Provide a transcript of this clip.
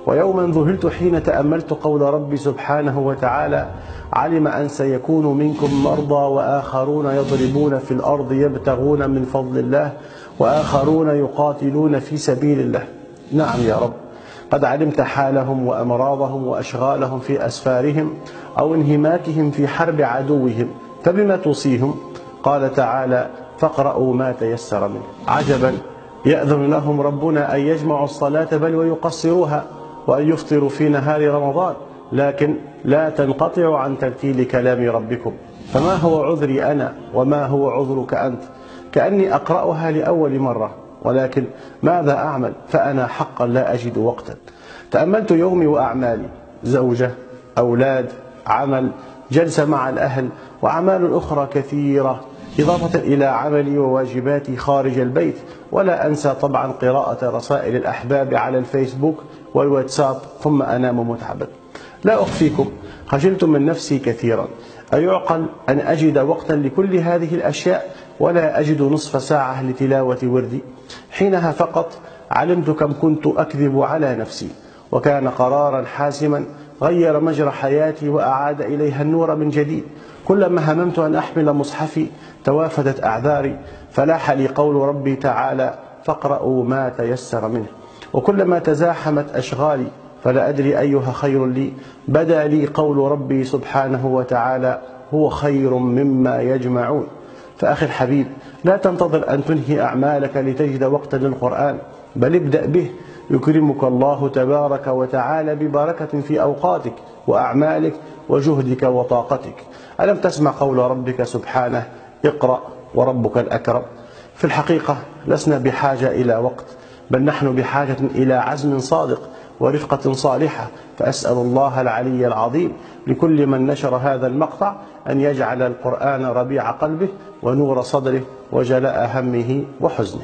ويوما ذهلت حين تأملت قول ربي سبحانه وتعالى: علم أن سيكون منكم مرضى وآخرون يضربون في الأرض يبتغون من فضل الله وآخرون يقاتلون في سبيل الله. نعم يا رب، قد علمت حالهم وأمراضهم وأشغالهم في أسفارهم أو انهماكهم في حرب عدوهم، فبما توصيهم؟ قال تعالى: فاقرأوا ما تيسر منه. عجبا، يأذن لهم ربنا أن يجمعوا الصلاة بل ويقصروها، وأن يفطروا في نهار رمضان، لكن لا تنقطع عن ترتيل كلام ربكم. فما هو عذري أنا وما هو عذرك أنت؟ كأني أقرأها لأول مرة، ولكن ماذا أعمل؟ فأنا حقا لا أجد وقتا. تأملت يومي وأعمالي: زوجة، أولاد، عمل، جلسة مع الأهل، وأعمال أخرى كثيرة، إضافة إلى عملي وواجباتي خارج البيت، ولا أنسى طبعا قراءة رسائل الأحباب على الفيسبوك والواتساب، ثم أنام متعبا. لا أخفيكم، خجلت من نفسي كثيرا. أيعقل أن أجد وقتا لكل هذه الأشياء ولا أجد نصف ساعة لتلاوة وردي؟ حينها فقط علمت كم كنت أكذب على نفسي، وكان قرارا حاسما غير مجرى حياتي وأعاد إليها النور من جديد. كلما هممت أن أحمل مصحفي توافدت أعذاري، فلاح لي قول ربي تعالى: فاقرأوا ما تيسر منه. وكلما تزاحمت أشغالي فلا أدري أيها خير لي، بدا لي قول ربي سبحانه وتعالى: هو خير مما يجمعون. فأخي الحبيب، لا تنتظر أن تنهي أعمالك لتجد وقتا للقرآن، بل ابدأ به، يكرمك الله تبارك وتعالى ببركة في أوقاتك وأعمالك وجهدك وطاقتك. ألم تسمع قول ربك سبحانه: اقرأ وربك الأكرم؟ في الحقيقة لسنا بحاجة إلى وقت، بل نحن بحاجة إلى عزم صادق ورفقة صالحة. فأسأل الله العلي العظيم لكل من نشر هذا المقطع أن يجعل القرآن ربيع قلبه ونور صدره وجلاء همه وحزنه.